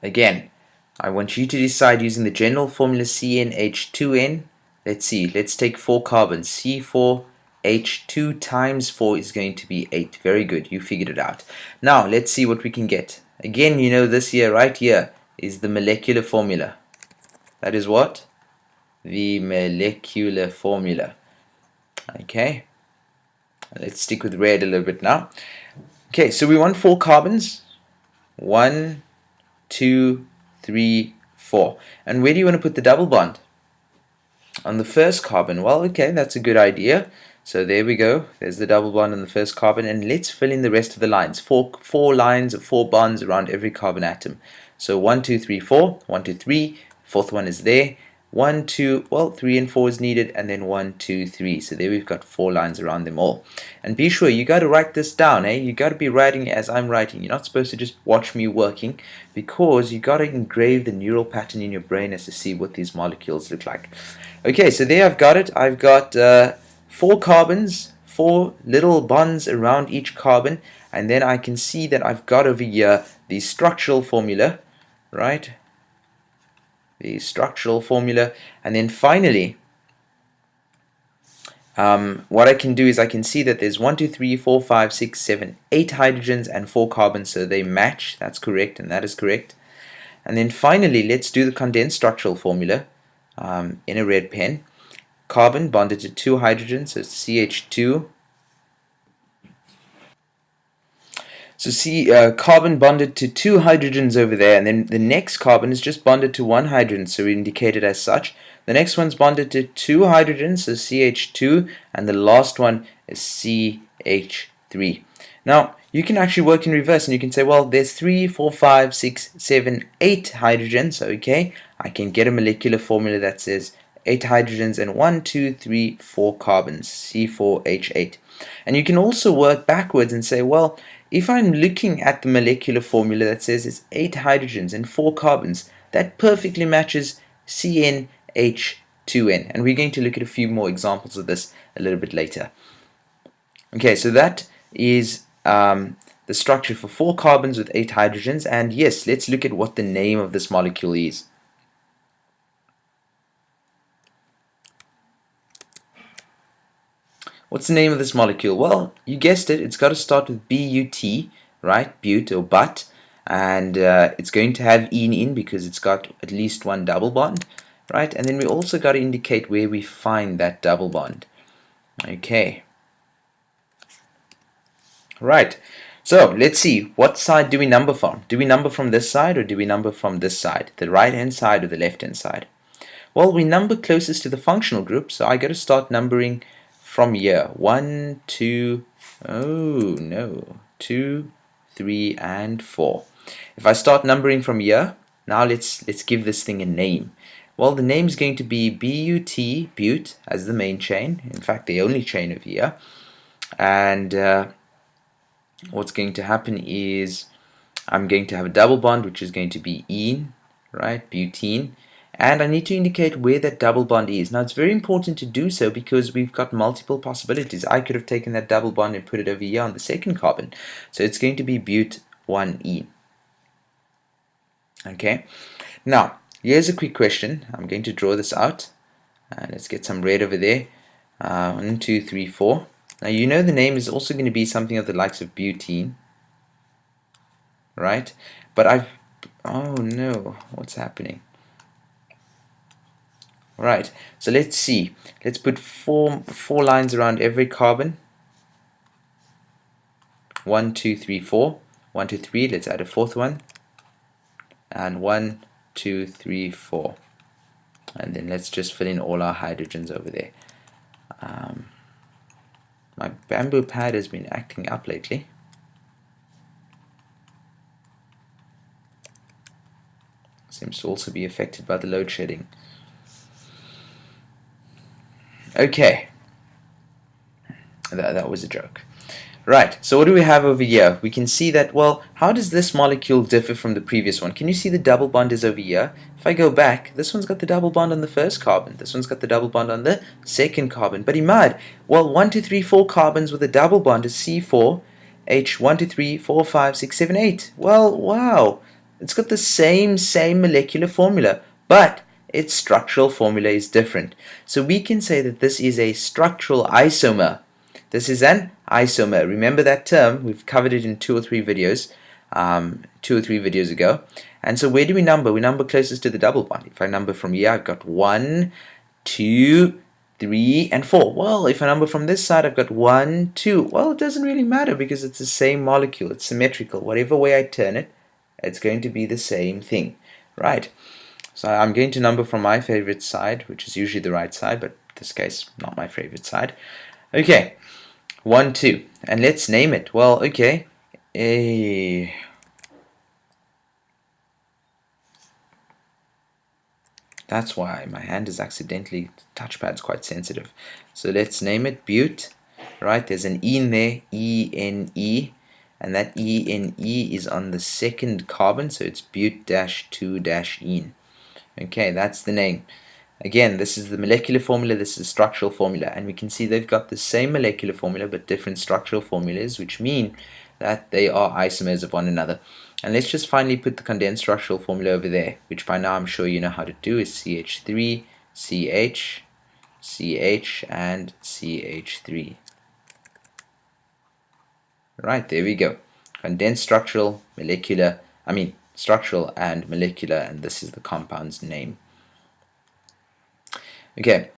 Again, I want you to decide using the general formula CnH2n. Let's see, let's take 4 carbons. C4H2 times 4 is going to be 8. Very good, you figured it out. Now, let's see what we can get. Again, you know this here, right here, is the molecular formula. That is what? The molecular formula. Okay, let's stick with red a little bit now. Okay, so we want 4 carbons. 1, 2, 3, 4. And where do you want to put the double bond? On the first carbon. Well, okay, that's a good idea. So there we go. There's the double bond on the first carbon. And let's fill in the rest of the lines. Four lines of 4 bonds around every carbon atom. So 1, 2, 3, 4. 1, 2, 3. Fourth one is there. 1, 2, well, 3 and 4 is needed, and then 1, 2, 3. So there we've got 4 lines around them all. And be sure, you got to write this down, you got to be writing as I'm writing. You're not supposed to just watch me working, because you got to engrave the neural pattern in your brain as to see what these molecules look like. Okay, so there I've got it. I've got 4 carbons, 4 little bonds around each carbon, and then I can see that I've got over here the structural formula, right? The structural formula, and then finally what I can do is I can see that there's 1, 2, 3, 4, 5, 6, 7, 8 hydrogens and 4 carbons, so they match. That's correct, and that is correct. And then finally, let's do the condensed structural formula in a red pen. Carbon bonded to 2 hydrogens, so it's CH2. So carbon bonded to 2 hydrogens over there, and then the next carbon is just bonded to 1 hydrogen, so we indicate it as such. The next one's bonded to 2 hydrogens, so CH2, and the last one is CH3. Now, you can actually work in reverse, and you can say, well, there's 3, 4, 5, 6, 7, 8 hydrogens, okay? I can get a molecular formula that says 8 hydrogens and 1, 2, 3, 4 carbons, C4H8. And you can also work backwards and say, well, if I'm looking at the molecular formula that says it's 8 hydrogens and 4 carbons, that perfectly matches CnH2n. And we're going to look at a few more examples of this a little bit later. Okay, so that is the structure for 4 carbons with 8 hydrogens. And yes, let's look at what the name of this molecule is. What's the name of this molecule? Well, you guessed it, it's got to start with BUT, right? But or but, and it's going to have ene in because it's got at least one double bond, right? And then we also got to indicate where we find that double bond. Okay. Right. So let's see, what side do we number from? Do we number from this side or do we number from this side? The right hand side or the left hand side? Well, we number closest to the functional group, so I got to start numbering from here. 1, 2, oh no, 2, 3, and 4. If I start numbering from here, now let's give this thing a name. Well, the name is going to be but as the main chain. In fact, the only chain over here. And what's going to happen is I'm going to have a double bond, which is going to be ene, right? Butene. And I need to indicate where that double bond is. Now, it's very important to do so because we've got multiple possibilities. I could have taken that double bond and put it over here on the second carbon. So it's going to be but1ene. Okay. Now, here's a quick question. I'm going to draw this out. And let's get some red over there. 1, 2, 3, 4. Now, you know the name is also going to be something of the likes of butene. Right? But oh no, what's happening? Right, so let's see. Let's put four lines around every carbon. 1, 2, 3, 4. 1, 2, 3. Let's add a fourth one. And 1, 2, 3, 4. And then let's just fill in all our hydrogens over there. My bamboo pad has been acting up lately. Seems to also be affected by the load shedding. Okay, that was a joke. Right, so what do we have over here? We can see that, well, how does this molecule differ from the previous one? Can you see the double bond is over here? If I go back, this one's got the double bond on the first carbon. This one's got the double bond on the second carbon. But Imad, well, 1, 2, 3, 4 carbons with a double bond is C4, H, 1, 2, 3, 4, 5, 6, 7, 8. Well, wow. It's got the same molecular formula, but its structural formula is different. So we can say that this is a structural isomer. This is an isomer. Remember that term? We've covered it in 2 or 3 videos, 2 or 3 videos ago. And so where do we number? We number closest to the double bond. If I number from here, I've got 1, 2, 3, and 4. Well, if I number from this side, I've got 1, 2. Well, it doesn't really matter because it's the same molecule. It's symmetrical. Whatever way I turn it, it's going to be the same thing, right? So I'm going to number from my favorite side, which is usually the right side, but in this case, not my favorite side. Okay, 1, 2, and let's name it. Well, okay, that's why my hand is accidentally, the touchpad's quite sensitive. So let's name it bute, right? There's an E in there, E-N-E, and that E-N-E is on the second carbon, so it's bute-2-ene. Okay, that's the name. Again, this is the molecular formula, this is the structural formula, and we can see they've got the same molecular formula but different structural formulas, which mean that they are isomers of one another. And let's just finally put the condensed structural formula over there, which by now I'm sure you know how to do, is CH3, CH, CH, and CH3. Right, there we go. Condensed structural, structural and molecular, and this is the compound's name. Okay,